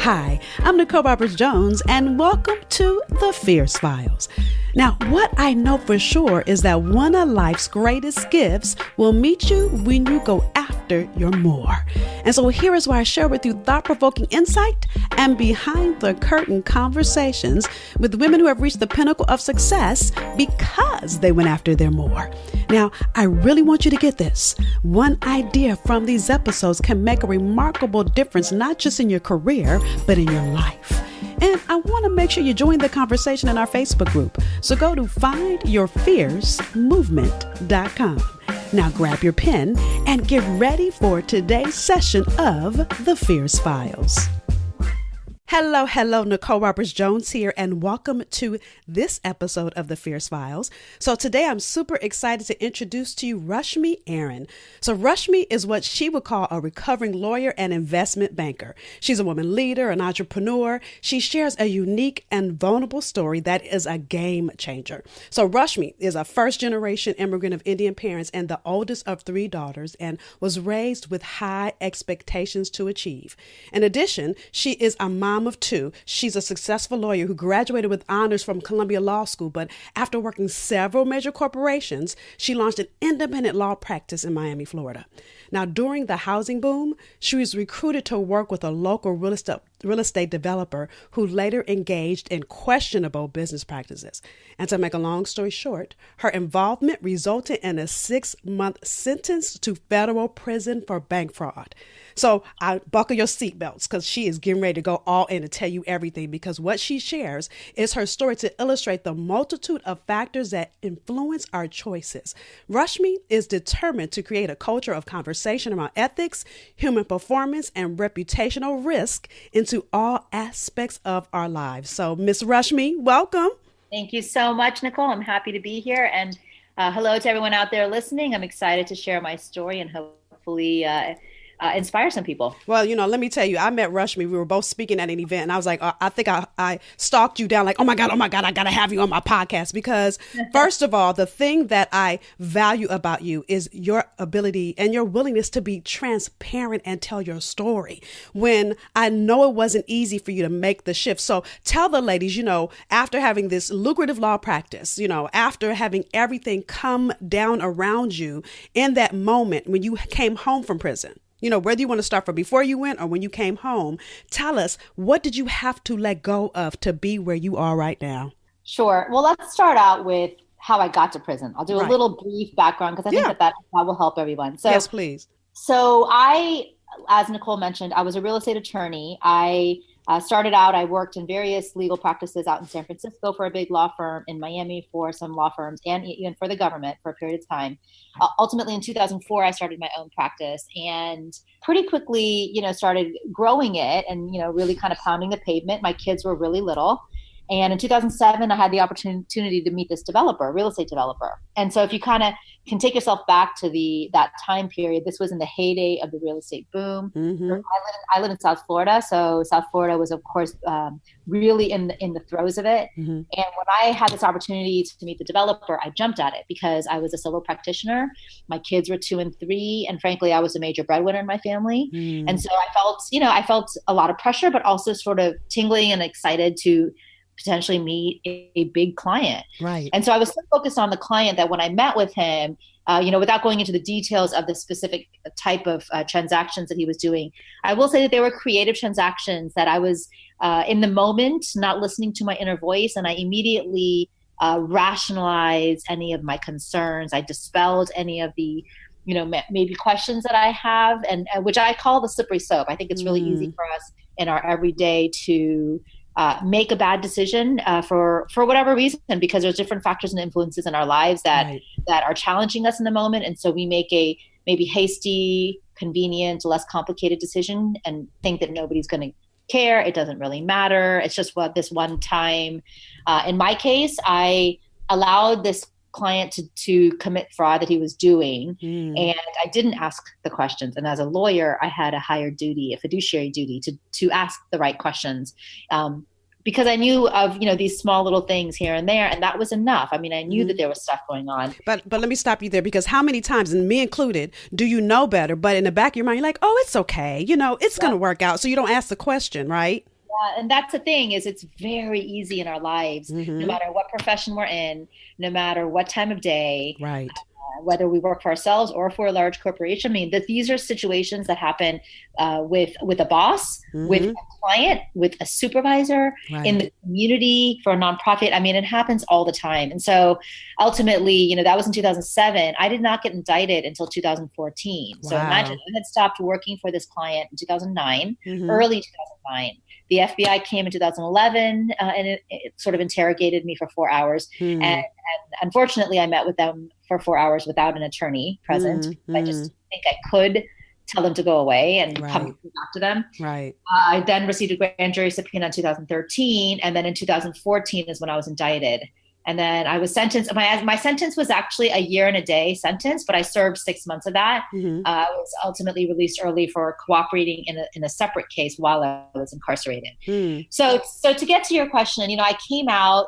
Hi, I'm Nicole Roberts-Jones, and welcome to The Fierce Files. Now, what I know for sure is that one of life's greatest gifts will meet you when you go after your more. And so here is why I share with you thought-provoking insight and behind-the-curtain conversations with women who have reached the pinnacle of success because they went after their more. Now, I really want you to get this. One idea from these episodes can make a remarkable difference, not just in your career, but in your life. And I want to make sure you join the conversation in our Facebook group. So go to findyourfiercemovement.com. Now grab your pen and get ready for today's session of The Fierce Files. Hello, Nicole Roberts-Jones here, and welcome to this episode of The Fierce Files. So today I'm super excited to introduce to you Rashmi Airan. So Rashmi is what she would call a recovering lawyer and investment banker. She's a woman leader, an entrepreneur. She shares a unique and vulnerable story that is a game changer. So Rashmi is a first-generation immigrant of Indian parents and the oldest of 3 daughters, and was raised with high expectations to achieve. In addition, she is a mom of 2. She's a successful lawyer who graduated with honors from Columbia Law School, but after working several major corporations, she launched an independent law practice in Miami, Florida. Now, during the housing boom, she was recruited to work with a local real estate developer who later engaged in questionable business practices. And to make a long story short, her involvement resulted in a 6-month sentence to federal prison for bank fraud. So buckle your seatbelts, because she is getting ready to go all in and tell you everything, because what she shares is her story to illustrate the multitude of factors that influence our choices. Rashmi is determined to create a culture of conversation around ethics, human performance, and reputational risk into all aspects of our lives. So, Miss Rashmi, welcome. Thank you so much, Nicole. I'm happy to be here. And hello to everyone out there listening. I'm excited to share my story and hopefully inspire some people. Well, let me tell you, I met Rashmi. We were both speaking at an event, and I was like, I think I stalked you down like, oh my God, I got to have you on my podcast. Because first of all, the thing that I value about you is your ability and your willingness to be transparent and tell your story when I know it wasn't easy for you to make the shift. So tell the ladies, after having this lucrative law practice, after having everything come down around you in that moment when you came home from prison, whether you want to start from before you went or when you came home, tell us, what did you have to let go of to be where you are right now? Sure. Well, let's start out with how I got to prison. I'll do a little brief background because I think that will help everyone. So, yes, please. So as Nicole mentioned, I was a real estate attorney. I started out, I worked in various legal practices out in San Francisco for a big law firm, in Miami for some law firms, and even for the government for a period of time. Ultimately, in 2004, I started my own practice and pretty quickly, started growing it and, really kind of pounding the pavement. My kids were really little. And in 2007, I had the opportunity to meet this developer, real estate developer. And so if you kind of can take yourself back to that time period, this was in the heyday of the real estate boom. Mm-hmm. I live in South Florida. So South Florida was, of course, really in the throes of it. Mm-hmm. And when I had this opportunity to meet the developer, I jumped at it because I was a solo practitioner. My kids were 2 and 3. And frankly, I was a major breadwinner in my family. Mm. And so I felt a lot of pressure, but also sort of tingling and excited to potentially meet a big client. Right. And so I was so focused on the client that when I met with him, without going into the details of the specific type of transactions that he was doing, I will say that they were creative transactions that I was in the moment, not listening to my inner voice. And I immediately rationalized any of my concerns. I dispelled any of the maybe questions that I have, and which I call the slippery slope. I think it's really easy for us in our everyday to make a bad decision for whatever reason, because there's different factors and influences in our lives that are challenging us in the moment. And so we make a maybe hasty, convenient, less complicated decision and think that nobody's going to care. It doesn't really matter. It's just this one time. In my case, I allowed this client to commit fraud that he was doing. And I didn't ask the questions. And as a lawyer, I had a higher duty, a fiduciary duty to ask the right questions. Because I knew of, these small little things here and there, and that was enough. I mean, I knew that there was stuff going on. But let me stop you there, because how many times, and me included, do you know better, but in the back of your mind, you're like, oh, it's okay. It's going to work out. So you don't ask the question, right? And that's the thing is it's very easy in our lives, no matter what profession we're in, no matter what time of day, right? Whether we work for ourselves or for a large corporation. I mean, these are situations that happen with a boss, with a client, with a supervisor, in the community, for a nonprofit. I mean, it happens all the time. And so ultimately, that was in 2007. I did not get indicted until 2014. Wow. So imagine I had stopped working for this client in 2009, early 2009. The FBI came in 2011 and it sort of interrogated me for 4 hours. And unfortunately, I met with them for 4 hours without an attorney present. I just think I could tell them to go away and come back to them. Right. I then received a grand jury subpoena in 2013. And then in 2014 is when I was indicted. And then I was sentenced. My sentence was actually a year and a day sentence, but I served 6 months of that. I was ultimately released early for cooperating in a separate case while I was incarcerated. So to get to your question, I came out.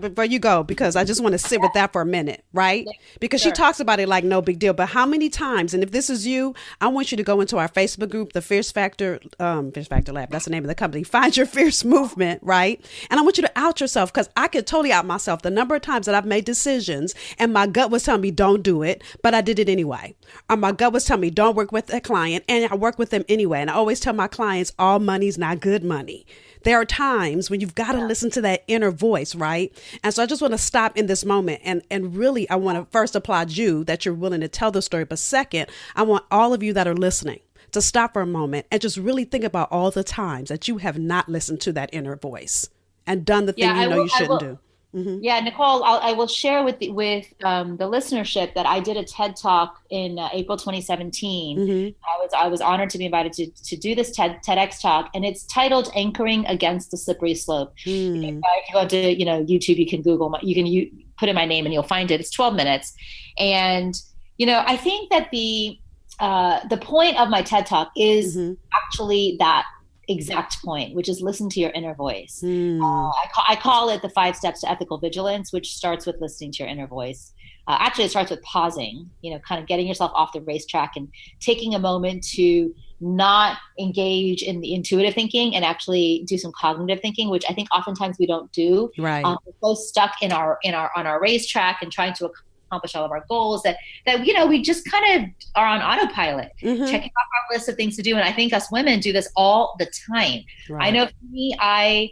Before you go, because I just want to sit with that for a minute, right? Yeah, because she talks about it like no big deal. But how many times? And if this is you, I want you to go into our Facebook group, the Fierce Factor Lab. That's the name of the company. Find Your Fierce Movement, right? And I want you to out yourself, because I could totally out myself the number of times that I've made decisions and my gut was telling me don't do it, but I did it anyway. Or my gut was telling me don't work with a client, and I work with them anyway. And I always tell my clients all money's not good money. There are times when you've got to listen to that inner voice, right? And so I just want to stop in this moment and really I want to first applaud you that you're willing to tell the story. But second, I want all of you that are listening to stop for a moment and just really think about all the times that you have not listened to that inner voice and done the thing you shouldn't do. Yeah, Nicole, I will share with the listenership that I did a TED Talk in April 2017. I was honored to be invited to do this TEDx talk, and it's titled "Anchoring Against the Slippery Slope." If you go to YouTube, you can Google you put in my name and you'll find it. It's 12 minutes, and I think that the point of my TED Talk is actually that exact point, which is listen to your inner voice. I call it the 5 steps to ethical vigilance, which starts with listening to your inner voice. Actually, it starts with pausing, kind of getting yourself off the racetrack and taking a moment to not engage in the intuitive thinking and actually do some cognitive thinking, which I think oftentimes we don't do. Right. We're so stuck on our racetrack and trying to accomplish all of our goals that we just kind of are on autopilot, checking off our list of things to do. And I think us women do this all the time. Right. I know for me, I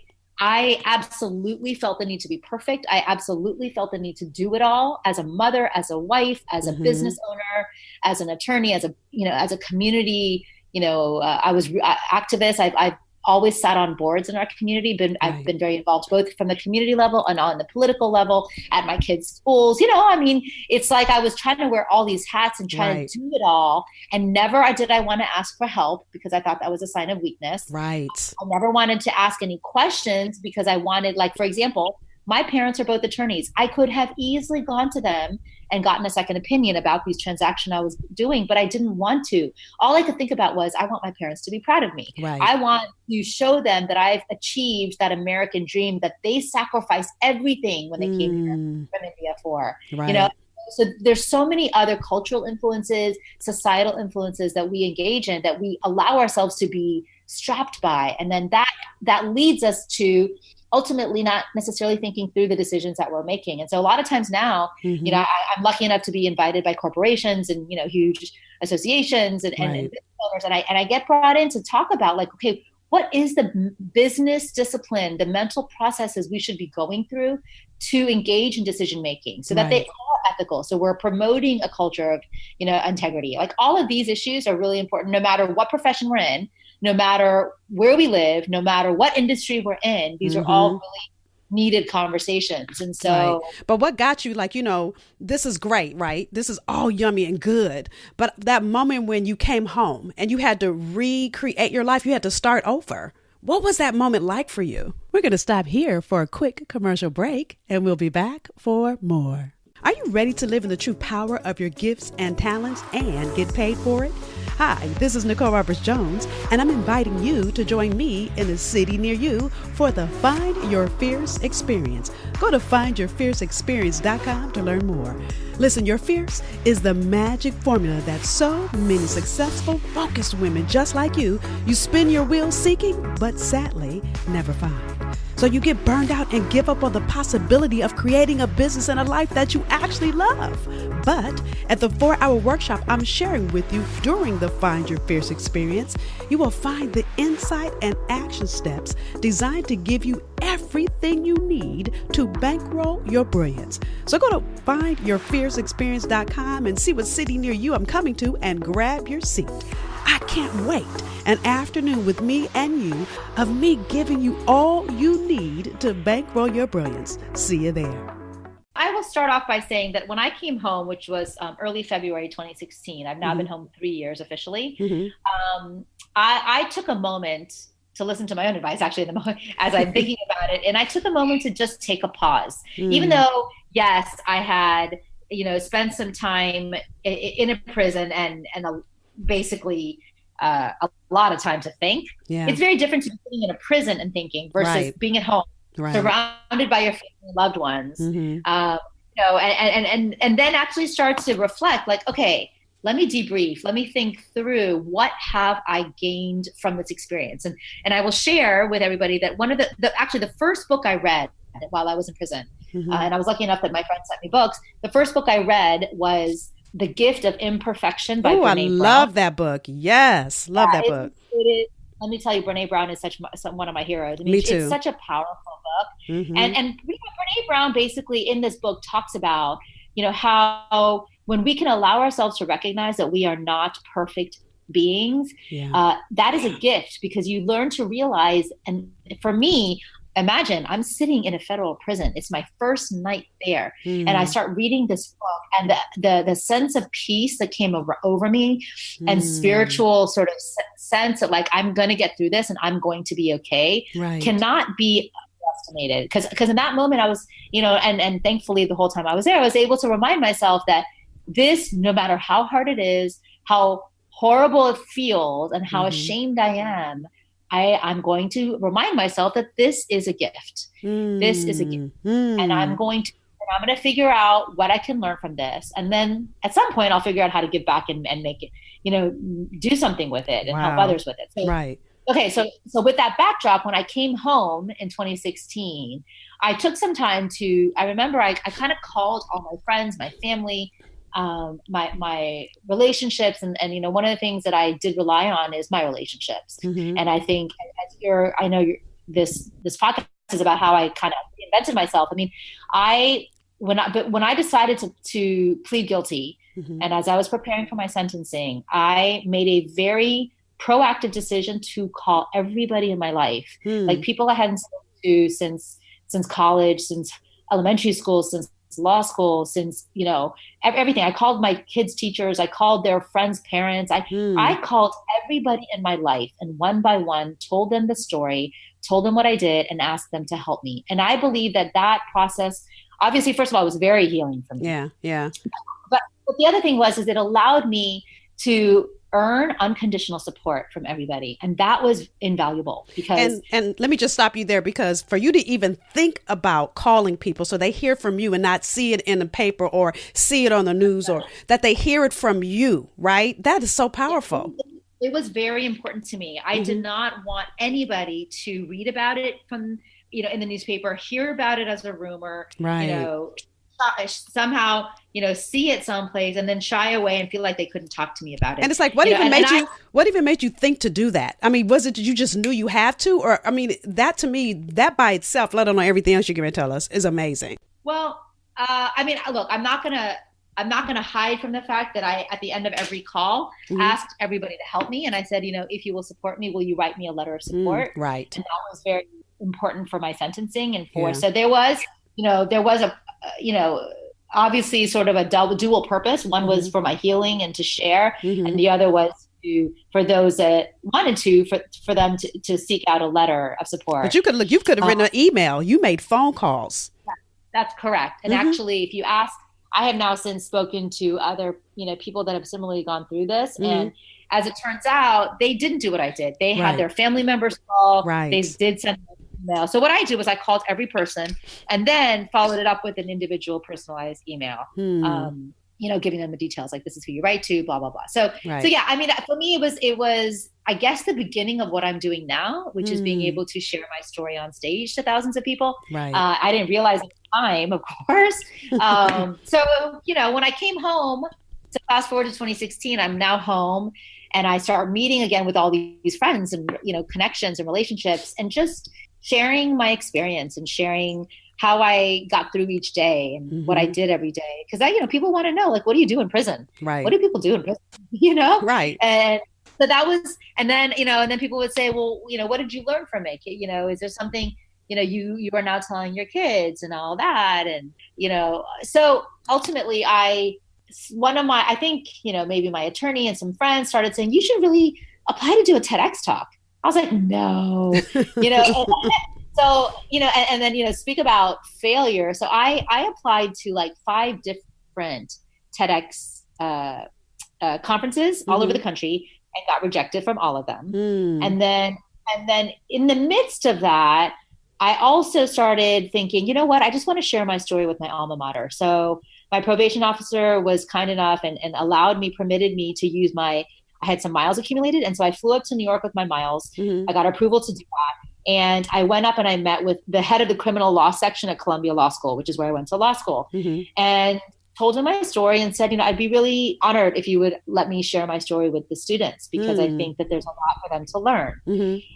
absolutely felt the need to be perfect. I absolutely felt the need to do it all as a mother, as a wife, as a business owner, as an attorney, as a community, I was activist. I've always sat on boards in our community. I've been very involved both from the community level and on the political level at my kids' schools. It's like I was trying to wear all these hats and try to do it all. And never did I want to ask for help because I thought that was a sign of weakness. Right. I never wanted to ask any questions because I wanted, for example, my parents are both attorneys. I could have easily gone to them and gotten a second opinion about these transactions I was doing, but I didn't want to. All I could think about was, I want my parents to be proud of me. Right. I want to show them that I've achieved that American dream that they sacrificed everything when they came here from India for. Right. So there's so many other cultural influences, societal influences that we engage in, that we allow ourselves to be strapped by. And then that leads us to ultimately not necessarily thinking through the decisions that we're making. And so a lot of times now, I'm lucky enough to be invited by corporations and, huge associations and business owners. And I get brought in to talk about okay, what is the business discipline, the mental processes we should be going through to engage in decision making so that they are ethical. So we're promoting a culture of, integrity. All of these issues are really important, no matter what profession we're in, no matter where we live, no matter what industry we're in. These are all really needed conversations. And so, but what got you this is great, right? This is all yummy and good. But that moment when you came home and you had to recreate your life, you had to start over. What was that moment like for you? We're going to stop here for a quick commercial break and we'll be back for more. Are you ready to live in the true power of your gifts and talents and get paid for it? Hi, this is Nicole Roberts-Jones, and I'm inviting you to join me in a city near you for the Find Your Fierce Experience. Go to findyourfierceexperience.com to learn more. Listen, your fierce is the magic formula that so many successful, focused women just like you spin your wheels seeking, but sadly never find. So you get burned out and give up on the possibility of creating a business and a life that you actually love. But at the 4-hour workshop I'm sharing with you during the Find Your Fierce Experience, you will find the insight and action steps designed to give you everything you need to bankroll your brilliance. So go to findyourfierceexperience.com and see what city near you I'm coming to and grab your seat. I can't wait. An afternoon with me and you of me giving you all you need to bankroll your brilliance. See you there. I will start off by saying that when I came home, which was early February 2016, I've now been home 3 years officially. I took a moment to listen to my own advice, actually, as I'm thinking about it. And I took a moment to just take a pause. Even though, yes, I had, spent some time in a prison and basically a lot of time to think. Yeah. It's very different to be sitting in a prison and thinking versus being at home, surrounded by your family and loved ones. And then actually start to reflect like, okay, let me debrief. Let me think through what have I gained from this experience. And I will share with everybody that one of the first book I read while I was in prison, and I was lucky enough that my friend sent me books. The first book I read was The Gift of Imperfection by Brene Brown. I love that book. Yes. Love that book. It is. Let me tell you, Brene Brown is one of my heroes. I mean, me too. It's such a powerful book. And Brene Brown basically in this book talks about, how when we can allow ourselves to recognize that we are not perfect beings, that is a gift because you learn to realize, and for me, imagine I'm sitting in a federal prison. It's my first night there. And I start reading this book and the sense of peace that came over me and spiritual sort of sense that like, I'm going to get through this and I'm going to be okay cannot be underestimated. Because in that moment I was, and thankfully the whole time I was there, I was able to remind myself that this, no matter how hard it is, how horrible it feels and how ashamed I am, I'm going to remind myself that this is a gift. This is a gift. And I'm going to figure out what I can learn from this. And then at some point I'll figure out how to give back and make it, do something with it and help others with it. So, okay. So with that backdrop, when I came home in 2016, I took some time I remember I kind of called all my friends, my family, my relationships. And one of the things that I did rely on is my relationships. And I think this podcast is about how I kind of reinvented myself. I mean, when I decided to plead guilty and as I was preparing for my sentencing, I made a very proactive decision to call everybody in my life, like people I hadn't spoken to since college, since elementary school, since law school, since everything. I called my kids' teachers, I called their friends' parents, I called everybody in my life and one by one told them the story, told them what I did and asked them to help me. And I believe that process, obviously, first of all, was very healing for me. But the other thing is it allowed me to earn unconditional support from everybody. And that was invaluable because... And let me just stop you there, because for you to even think about calling people so they hear from you and not see it in the paper or see it on the news or that they hear it from you, right? That is so powerful. It was very important to me. I did not want anybody to read about it from, in the newspaper, hear about it as a rumor, somehow, see it someplace and then shy away and feel like they couldn't talk to me about it. And it's like, what even made you think to do that? I mean, was it you just knew you had to? Or, I mean, that to me, that by itself, let alone everything else you're going to tell us, is amazing. Well, look, I'm not going to hide from the fact that I, at the end of every call, asked everybody to help me. And I said, if you will support me, will you write me a letter of support? Right. And that was very important for my sentencing and so there was obviously sort of a dual purpose. One was for my healing and to share, and the other was for those that wanted for them to seek out a letter of support. But you could have written an email. You made phone calls. That's correct. And actually, if you ask, I have now since spoken to other, people that have similarly gone through this. And as it turns out, they didn't do what I did. They had their family members call. They did send an email. So what I did was I called every person and then followed it up with an individual personalized email. Giving them the details, like this is who you write to, blah, blah, blah. So yeah, I mean, for me, it was, I guess, the beginning of what I'm doing now, which is being able to share my story on stage to thousands of people. I didn't realize at the time, of course. So, when I came home, to fast forward to 2016, I'm now home and I start meeting again with all these friends and, connections and relationships and just sharing my experience and sharing how I got through each day and what I did every day. Cause people want to know, like, what do you do in prison? What do people do in prison? And so that was, and then people would say, well, what did you learn from it? Is there something, you are now telling your kids and all that. And, so ultimately I think, maybe my attorney and some friends started saying, you should really apply to do a TEDx talk. I was like, no, So, and then, speak about failure. So I applied to like 5 different TEDx conferences all over the country and got rejected from all of them. And then in the midst of that, I also started thinking, you know what, I just want to share my story with my alma mater. So my probation officer was kind enough and permitted me to use I had some miles accumulated. And so I flew up to New York with my miles. I got approval to do that. And I went up and I met with the head of the criminal law section at Columbia Law School, which is where I went to law school, and told him my story and said, I'd be really honored if you would let me share my story with the students, because I think that there's a lot for them to learn.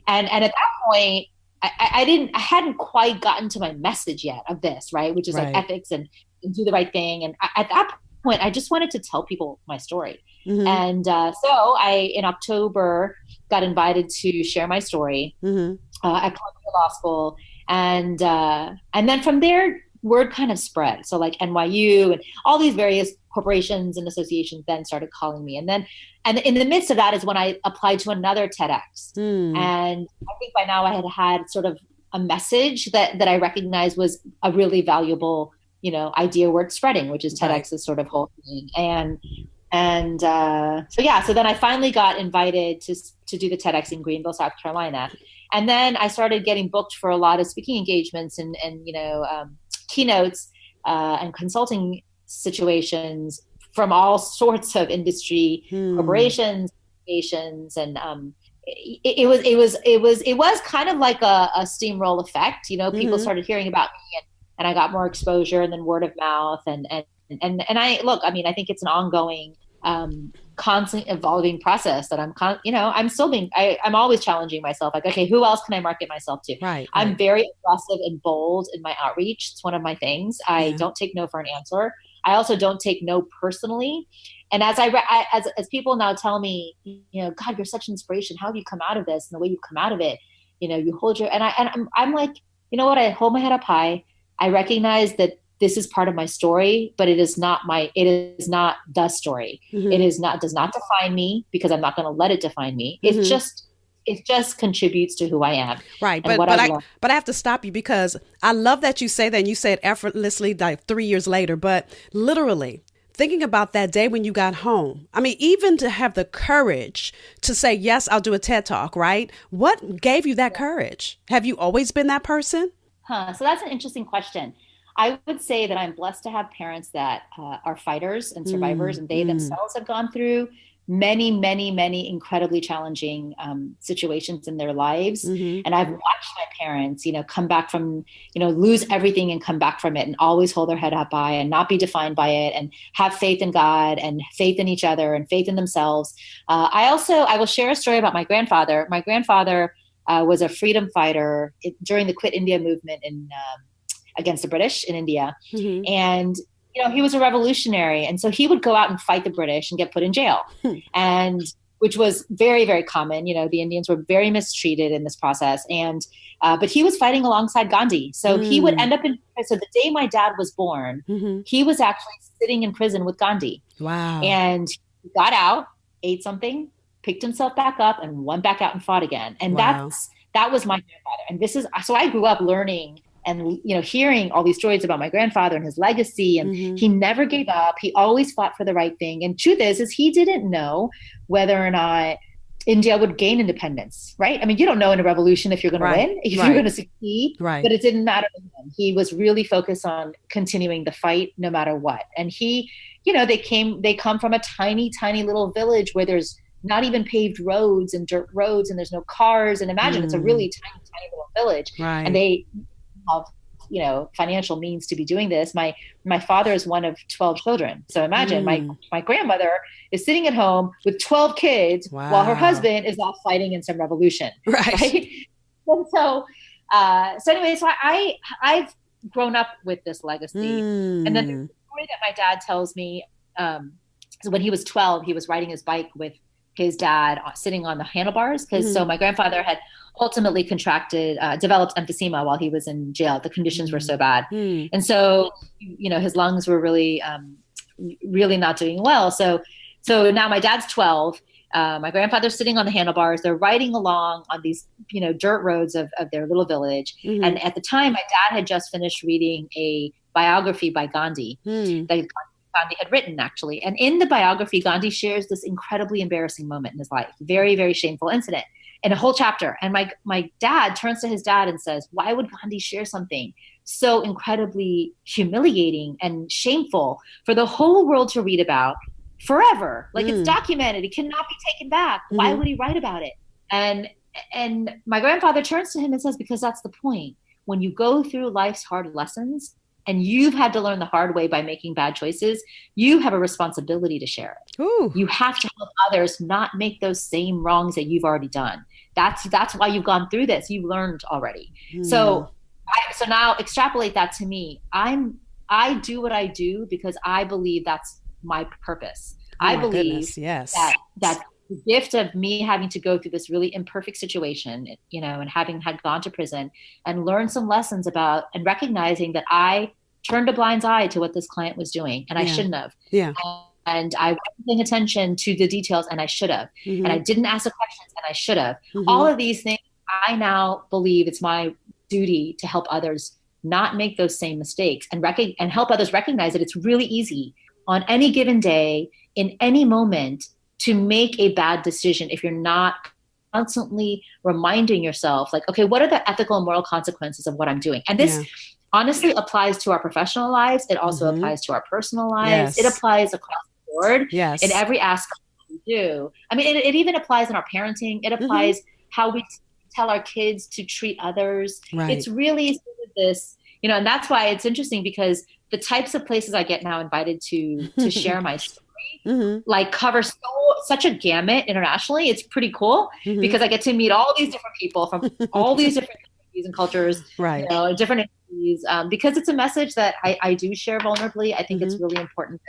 And at that point, I hadn't quite gotten to my message yet of this, right? Which is like ethics and do the right thing. And at that point, I just wanted to tell people my story. And so I, in October, got invited to share my story at Columbia Law School. And then from there, word kind of spread. So like NYU and all these various corporations and associations then started calling me. And in the midst of that is when I applied to another TEDx. And I think by now I had sort of a message that I recognized was a really valuable, idea worth spreading, which is TEDx's sort of whole thing. So then I finally got invited to do the TEDx in Greenville, South Carolina. And then I started getting booked for a lot of speaking engagements and keynotes and consulting situations from all sorts of industry, corporations, nations, and it was kind of like a steamroll effect. People started hearing about me, and I got more exposure, and then word of mouth, and I think it's an ongoing, constant evolving process that I'm always challenging myself. Like, okay, who else can I market myself to? I'm very aggressive and bold in my outreach. It's one of my things. I don't take no for an answer. I also don't take no personally. And as as people now tell me, God, you're such an inspiration. How have you come out of this? And the way you've come out of it, you hold I'm like, you know what? I hold my head up high. I recognize that this is part of my story, but it is not the story. It does not define me, because I'm not going to let it define me. It just contributes to who I am. Right. But I have to stop you, because I love that you say that, and you say it effortlessly like 3 years later, but literally thinking about that day when you got home. I mean, even to have the courage to say, yes, I'll do a TED Talk, right? What gave you that courage? Have you always been that person? So that's an interesting question. I would say that I'm blessed to have parents that are fighters and survivors, and they themselves have gone through many, many, many incredibly challenging situations in their lives. And I've watched my parents, come back from, lose everything and come back from it, and always hold their head up high and not be defined by it, and have faith in God and faith in each other and faith in themselves. I will share a story about my grandfather. My grandfather was a freedom fighter during the Quit India movement against the British in India. And, he was a revolutionary. And so he would go out and fight the British and get put in jail, and which was very, very common. The Indians were very mistreated in this process. And, but he was fighting alongside Gandhi. So he would end up so the day my dad was born, he was actually sitting in prison with Gandhi. Wow. And he got out, ate something, picked himself back up, and went back out and fought again. And that was my grandfather. And so I grew up learning and, hearing all these stories about my grandfather and his legacy, and he never gave up. He always fought for the right thing. And truth is he didn't know whether or not India would gain independence, right? I mean, you don't know in a revolution if you're going to win, if you're going to succeed, but it didn't matter to him. He was really focused on continuing the fight no matter what. And he, they come from a tiny, tiny little village where there's not even paved roads and dirt roads, and there's no cars. And imagine it's a really tiny, tiny little village. Right. And they have, financial means to be doing this. My father is one of 12 children. So imagine my grandmother is sitting at home with 12 kids while her husband is off fighting in some revolution. Right. And so anyway, so I've grown up with this legacy. And then the story that my dad tells me, so when he was 12, he was riding his bike with his dad sitting on the handlebars. So my grandfather had ultimately developed emphysema while he was in jail. The conditions were so bad. And so, his lungs were really, really not doing well. So now my dad's 12. My grandfather's sitting on the handlebars. They're riding along on these, dirt roads of their little village. And at the time, my dad had just finished reading a biography by Gandhi that Gandhi had written, actually. And in the biography, Gandhi shares this incredibly embarrassing moment in his life, very, very shameful incident in a whole chapter. And my dad turns to his dad and says, why would Gandhi share something so incredibly humiliating and shameful for the whole world to read about forever? Like, it's documented. It cannot be taken back. Why would he write about it? And my grandfather turns to him and says, because that's the point. When you go through life's hard lessons, and you've had to learn the hard way by making bad choices, you have a responsibility to share it. Ooh. You have to help others not make those same wrongs that you've already done. That's why you've gone through this. You've learned already. So now extrapolate that to me. I do what I do because I believe that's my purpose. I believe that the gift of me having to go through this really imperfect situation, and having had gone to prison and learned some lessons about, and recognizing that I turned a blind eye to what this client was doing, and I shouldn't have. Yeah. And I wasn't paying attention to the details, and I should have. And I didn't ask the questions, and I should have. All of these things, I now believe it's my duty to help others not make those same mistakes, and help others recognize that it's really easy on any given day, in any moment, to make a bad decision if you're not constantly reminding yourself, like, okay, what are the ethical and moral consequences of what I'm doing? And this honestly applies to our professional lives. It also applies to our personal lives. It applies across the board in every aspect that we do. I mean, it even applies in our parenting. It applies how we tell our kids to treat others. It's really sort of this, and that's why it's interesting, because the types of places I get now invited to share my story, like, cover such a gamut internationally. It's pretty cool because I get to meet all these different people from all these different communities and cultures, different entities, because it's a message that I do share vulnerably. I think it's really important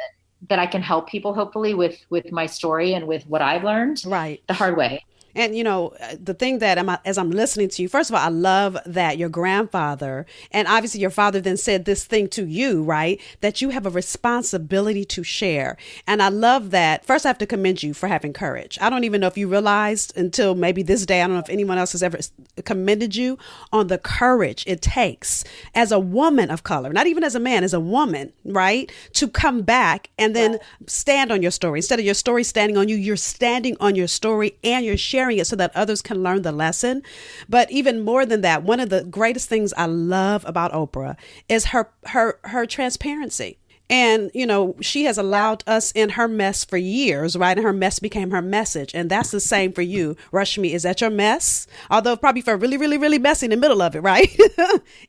that I can help people, hopefully, with my story and with what I've learned the hard way. And, the thing that as I'm listening to you, first of all, I love that your grandfather, and obviously your father then said this thing to you, right? That you have a responsibility to share. And I love that. First, I have to commend you for having courage. I don't even know if you realized until maybe this day, I don't know if anyone else has ever commended you on the courage it takes as a woman of color, not even as a man, as a woman, right? To come back and then stand on your story. Instead of your story standing on you, you're standing on your story and you're sharing it so that others can learn the lesson. But even more than that, one of the greatest things I love about Oprah is her transparency. And, she has allowed us in her mess for years, right? And her mess became her message. And that's the same for you, Rashmi. Is that your mess? Although probably for really, really, really messy in the middle of it, right?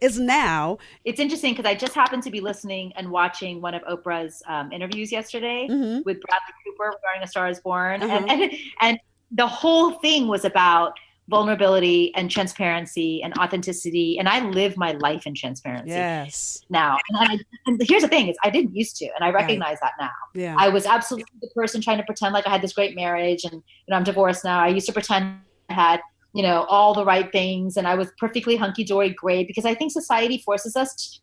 It's now. It's interesting because I just happened to be listening and watching one of Oprah's interviews yesterday with Bradley Cooper regarding A Star Is Born. And the whole thing was about vulnerability and transparency and authenticity. And I live my life in transparency now. And here's the thing is I didn't used to, and I recognize that now. Yeah. I was absolutely the person trying to pretend like I had this great marriage, and I'm divorced now. I used to pretend I had, all the right things, and I was perfectly hunky-dory great, because I think society forces us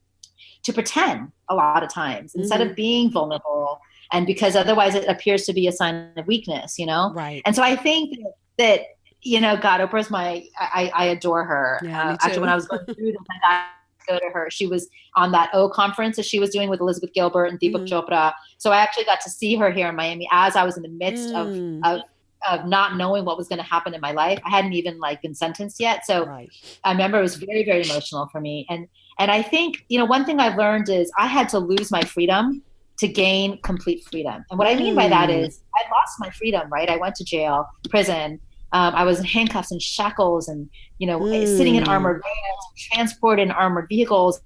to pretend a lot of times instead of being vulnerable. And because otherwise it appears to be a sign of weakness, Right. And so I think that God, Oprah's I adore her. Yeah, actually, when I was going through this, my dad go to her. She was on that O conference that she was doing with Elizabeth Gilbert and Deepak Chopra. So I actually got to see her here in Miami as I was in the midst of not knowing what was going to happen in my life. I hadn't even like been sentenced yet. So I remember it was very, very emotional for me. And I think, one thing I've learned is I had to lose my freedom to gain complete freedom. And what I mean by that is I lost my freedom, right? I went to jail, prison. I was in handcuffs and shackles and, sitting in armored vans, transported in armored vehicles.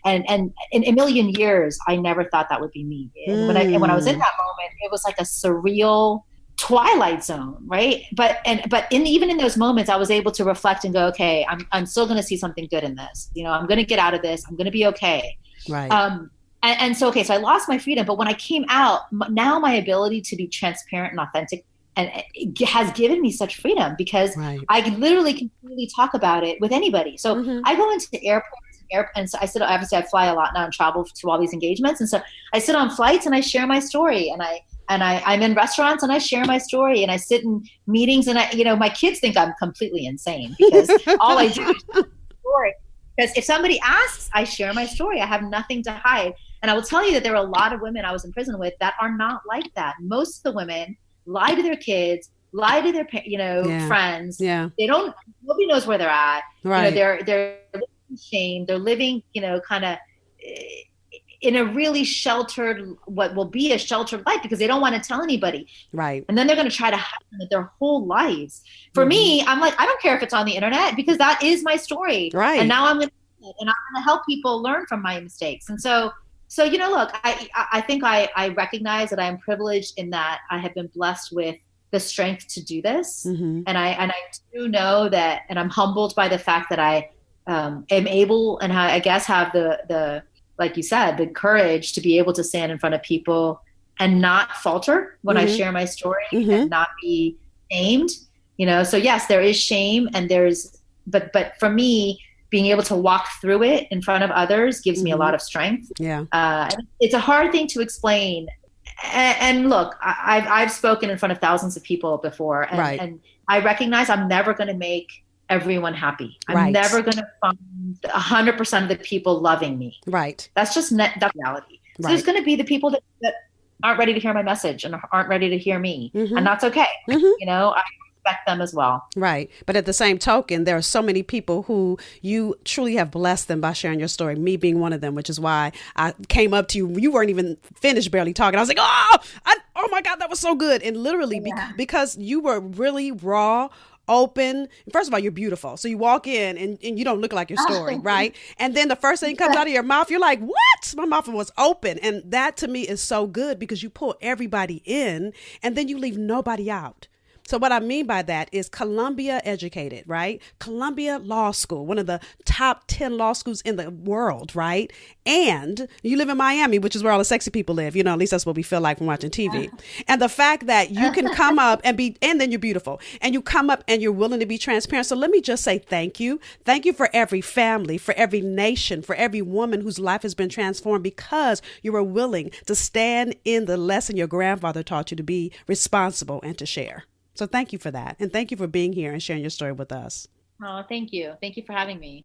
And in a million years, I never thought that would be me. And when I was in that moment, it was like a surreal twilight zone, right? But even in those moments, I was able to reflect and go, okay, I'm still going to see something good in this. I'm going to get out of this. I'm going to be okay. Right. So I lost my freedom, but when I came out, now my ability to be transparent and authentic and it has given me such freedom because I literally can freely talk about it with anybody. So I go into airports and so obviously I fly a lot now and travel to all these engagements. And so I sit on flights and I share my story and I'm in restaurants and I share my story and I sit in meetings and my kids think I'm completely insane because all I do is share my story. Because if somebody asks, I share my story. I have nothing to hide. And I will tell you that there are a lot of women I was in prison with that are not like that. Most of the women lie to their kids, lie to their friends. Yeah. Nobody knows where they're at. Right. They're living in shame. They're living, kind of in a really sheltered, what will be a sheltered life because they don't want to tell anybody. Right. And then they're going to try to hide it their whole lives. For me, I'm like, I don't care if it's on the internet because that is my story. Right. And now I'm going to help people learn from my mistakes. And so, look, I think I recognize that I am privileged in that I have been blessed with the strength to do this. And I do know that, and I'm humbled by the fact that I am able and I guess have the like you said, the courage to be able to stand in front of people and not falter when I share my story and not be shamed, So yes, there is shame and but for me, being able to walk through it in front of others gives me a lot of strength. Yeah. It's a hard thing to explain. And look, I've spoken in front of thousands of people before and I recognize I'm never going to make everyone happy. I'm never going to find 100% of the people loving me. Right. That's just that's reality. So there's going to be the people that aren't ready to hear my message and aren't ready to hear me. And that's okay. I respect them as well. Right. But at the same token, there are so many people who you truly have blessed them by sharing your story, me being one of them, which is why I came up to you. You weren't even finished barely talking. I was like, oh my God, that was so good. And literally because you were really raw, open. First of all, you're beautiful. So you walk in and you don't look like your story, right? And then the first thing comes out of your mouth, you're like, what? My mouth was open. And that to me is so good because you pull everybody in and then you leave nobody out. So what I mean by that is Columbia educated, right? Columbia Law School, one of the top 10 law schools in the world, right? And you live in Miami, which is where all the sexy people live. At least that's what we feel like when watching TV. And the fact that you can come up and then you're beautiful and you come up and you're willing to be transparent. So let me just say thank you. Thank you for every family, for every nation, for every woman whose life has been transformed because you were willing to stand in the lesson your grandfather taught you to be responsible and to share. So thank you for that. And thank you for being here and sharing your story with us. Oh, thank you. Thank you for having me.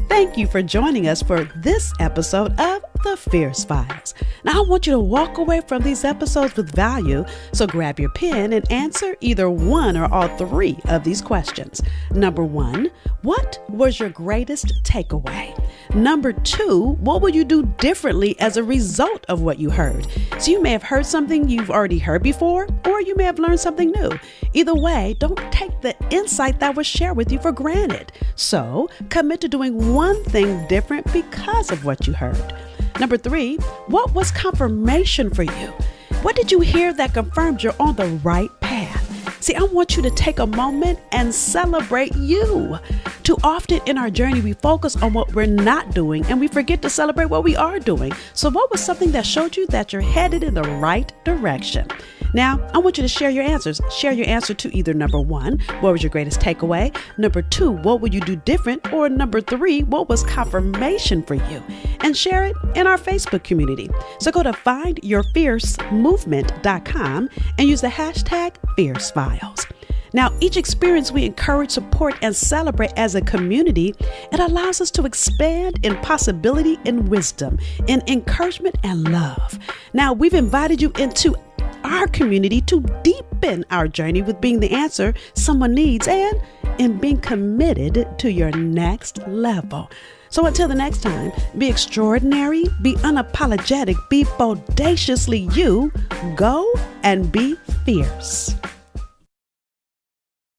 Thank you for joining us for this episode of The Fierce Files. Now, I want you to walk away from these episodes with value, so grab your pen and answer either one or all three of these questions. Number one, what was your greatest takeaway? Number two, what would you do differently as a result of what you heard? So you may have heard something you've already heard before, or you may have learned something new. Either way, don't take the insight that was shared with you for granted. So commit to doing one thing different because of what you heard. Number three, what was confirmation for you? What did you hear that confirmed you're on the right path? See, I want you to take a moment and celebrate you. Too often in our journey, we focus on what we're not doing and we forget to celebrate what we are doing. So what was something that showed you that you're headed in the right direction? Now, I want you to share your answers. Share your answer to either number one, what was your greatest takeaway? Number two, what would you do different? Or number three, what was confirmation for you? And share it in our Facebook community. So go to findyourfiercemovement.com and use the hashtag FierceFiles. Now, each experience we encourage, support, and celebrate as a community. It allows us to expand in possibility and wisdom, in encouragement and love. Now, we've invited you into our community to deepen our journey with being the answer someone needs and in being committed to your next level. So until the next time, be extraordinary, be unapologetic, be bodaciously you, go and be fierce.